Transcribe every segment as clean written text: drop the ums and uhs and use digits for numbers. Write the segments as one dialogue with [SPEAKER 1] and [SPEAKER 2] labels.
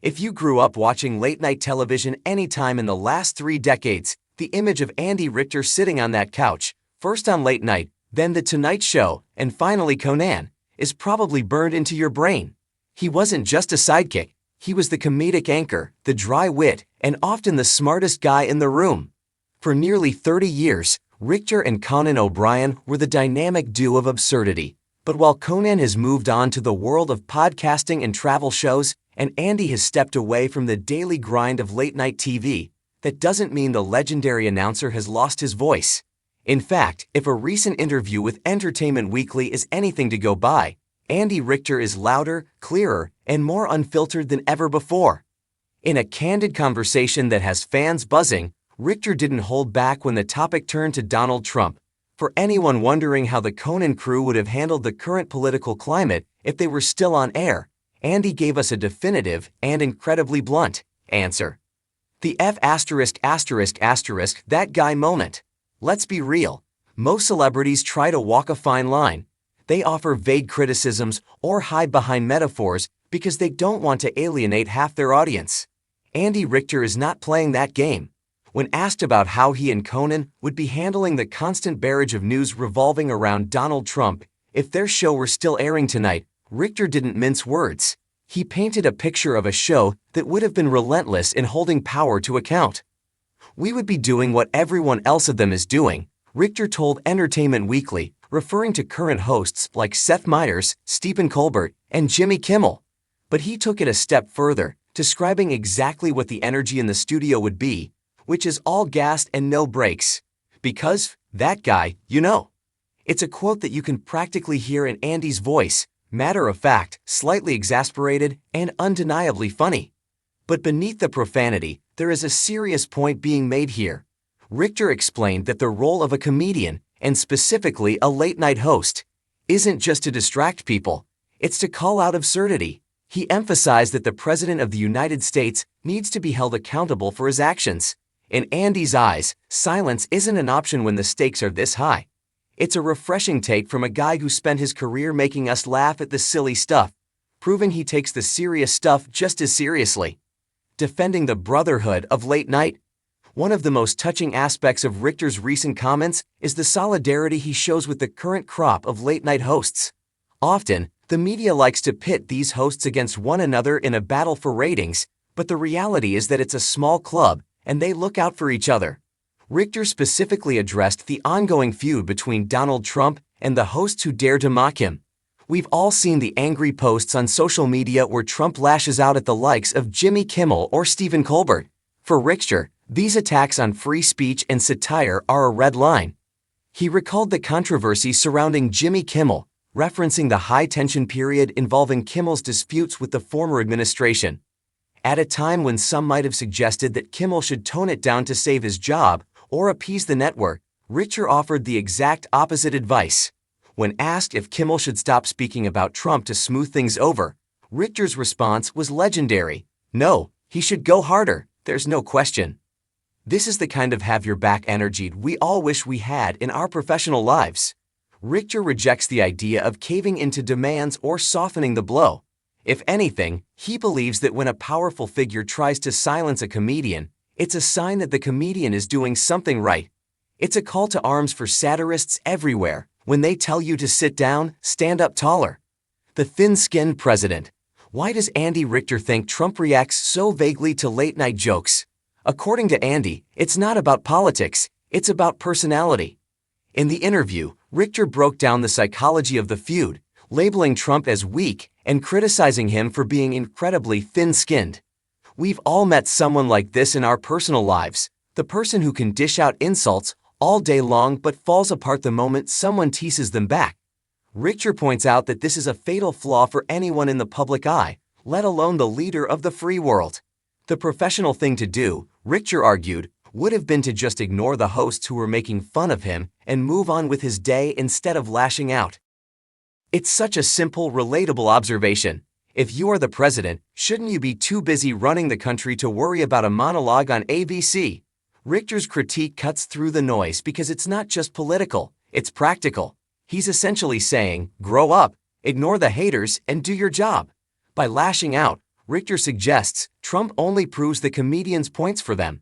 [SPEAKER 1] If you grew up watching late-night television anytime in the last 3 decades, the image of Andy Richter sitting on that couch, first on Late Night, then The Tonight Show, and finally Conan, is probably burned into your brain. He wasn't just a sidekick, he was the comedic anchor, the dry wit, and often the smartest guy in the room. For nearly 30 years, Richter and Conan O'Brien were the dynamic duo of absurdity. But while Conan has moved on to the world of podcasting and travel shows, and Andy has stepped away from the daily grind of late-night TV, that doesn't mean the legendary announcer has lost his voice. In fact, if a recent interview with Entertainment Weekly is anything to go by, Andy Richter is louder, clearer, and more unfiltered than ever before. In a candid conversation that has fans buzzing, Richter didn't hold back when the topic turned to Donald Trump. For anyone wondering how the Conan crew would have handled the current political climate if they were still on air, Andy gave us a definitive and incredibly blunt answer. The that guy moment. Let's be real. Most celebrities try to walk a fine line. They offer vague criticisms or hide behind metaphors because they don't want to alienate half their audience. Andy Richter is not playing that game. When asked about how he and Conan would be handling the constant barrage of news revolving around Donald Trump if their show were still airing tonight, Richter didn't mince words. He painted a picture of a show that would have been relentless in holding power to account. We would be doing what everyone else of them is doing, Richter told Entertainment Weekly, referring to current hosts like Seth Meyers, Stephen Colbert, and Jimmy Kimmel. But he took it a step further, describing exactly what the energy in the studio would be, which is all gas and no brakes. Because, that guy, you know. It's a quote that you can practically hear in Andy's voice, matter of fact, slightly exasperated, and undeniably funny. But beneath the profanity, there is a serious point being made here. Richter explained that the role of a comedian, and specifically a late-night host, isn't just to distract people, it's to call out absurdity. He emphasized that the President of the United States needs to be held accountable for his actions. In Andy's eyes, silence isn't an option when the stakes are this high. It's a refreshing take from a guy who spent his career making us laugh at the silly stuff, proving he takes the serious stuff just as seriously. Defending the brotherhood of late night. One of the most touching aspects of Richter's recent comments is the solidarity he shows with the current crop of late-night hosts. Often, the media likes to pit these hosts against one another in a battle for ratings, but the reality is that it's a small club, and they look out for each other. Richter specifically addressed the ongoing feud between Donald Trump and the hosts who dare to mock him. We've all seen the angry posts on social media where Trump lashes out at the likes of Jimmy Kimmel or Stephen Colbert. For Richter, these attacks on free speech and satire are a red line. He recalled the controversy surrounding Jimmy Kimmel, referencing the high-tension period involving Kimmel's disputes with the former administration. At a time when some might have suggested that Kimmel should tone it down to save his job or appease the network, Richter offered the exact opposite advice. When asked if Kimmel should stop speaking about Trump to smooth things over, Richter's response was legendary. No, he should go harder, there's no question. This is the kind of have-your-back energy we all wish we had in our professional lives. Richter rejects the idea of caving into demands or softening the blow. If anything, he believes that when a powerful figure tries to silence a comedian, it's a sign that the comedian is doing something right. It's a call to arms for satirists everywhere. When they tell you to sit down, stand up taller. The thin-skinned president. Why does Andy Richter think Trump reacts so vaguely to late-night jokes? According to Andy, it's not about politics, it's about personality. In the interview, Richter broke down the psychology of the feud, labeling Trump as weak and criticizing him for being incredibly thin-skinned. We've all met someone like this in our personal lives, the person who can dish out insults all day long but falls apart the moment someone teases them back. Richter points out that this is a fatal flaw for anyone in the public eye, let alone the leader of the free world. The professional thing to do, Richter argued, would have been to just ignore the hosts who were making fun of him and move on with his day instead of lashing out. It's such a simple, relatable observation. If you are the president, shouldn't you be too busy running the country to worry about a monologue on ABC? Richter's critique cuts through the noise because it's not just political, it's practical. He's essentially saying, grow up, ignore the haters, and do your job. By lashing out, Richter suggests Trump only proves the comedian's points for them.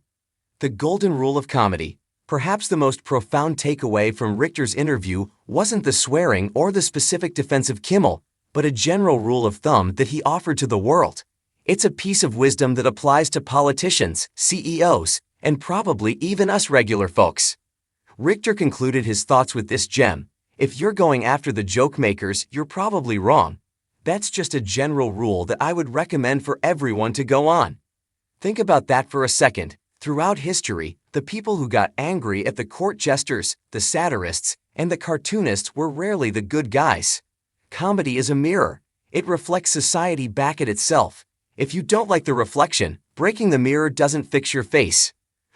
[SPEAKER 1] The golden rule of comedy. Perhaps the most profound takeaway from Richter's interview wasn't the swearing or the specific defense of Kimmel, but a general rule of thumb that he offered to the world. It's a piece of wisdom that applies to politicians, CEOs, and probably even us regular folks. Richter concluded his thoughts with this gem: if you're going after the joke makers, you're probably wrong. That's just a general rule that I would recommend for everyone to go on. Think about that for a second. Throughout history, the people who got angry at the court jesters, the satirists, and the cartoonists were rarely the good guys. Comedy is a mirror. It reflects society back at itself. If you don't like the reflection, breaking the mirror doesn't fix your face.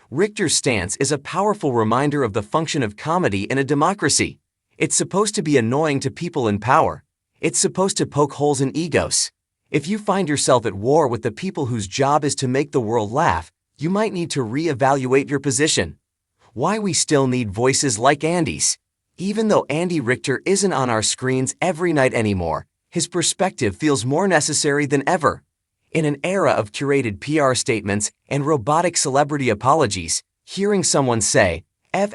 [SPEAKER 1] Richter's stance is a powerful reminder of the function of comedy in a democracy. It's supposed to be annoying to people in power. It's supposed to poke holes in egos. If you find yourself at war with the people whose job is to make the world laugh, you might need to re-evaluate your position. Why we still need voices like Andy's. Even though Andy Richter isn't on our screens every night anymore, his perspective feels more necessary than ever. In an era of curated PR statements and robotic celebrity apologies, hearing someone say, "F***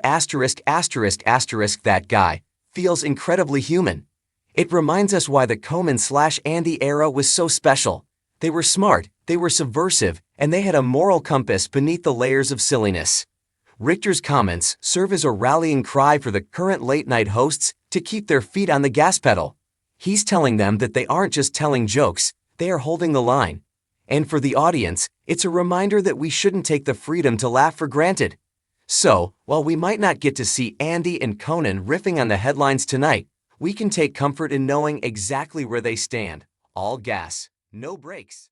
[SPEAKER 1] that guy," feels incredibly human. It reminds us why the Conan/Andy era was so special. They were smart, they were subversive, and they had a moral compass beneath the layers of silliness. Richter's comments serve as a rallying cry for the current late-night hosts to keep their feet on the gas pedal. He's telling them that they aren't just telling jokes, they are holding the line. And for the audience, it's a reminder that we shouldn't take the freedom to laugh for granted. So, while we might not get to see Andy and Conan riffing on the headlines tonight, we can take comfort in knowing exactly where they stand. All gas, no brakes.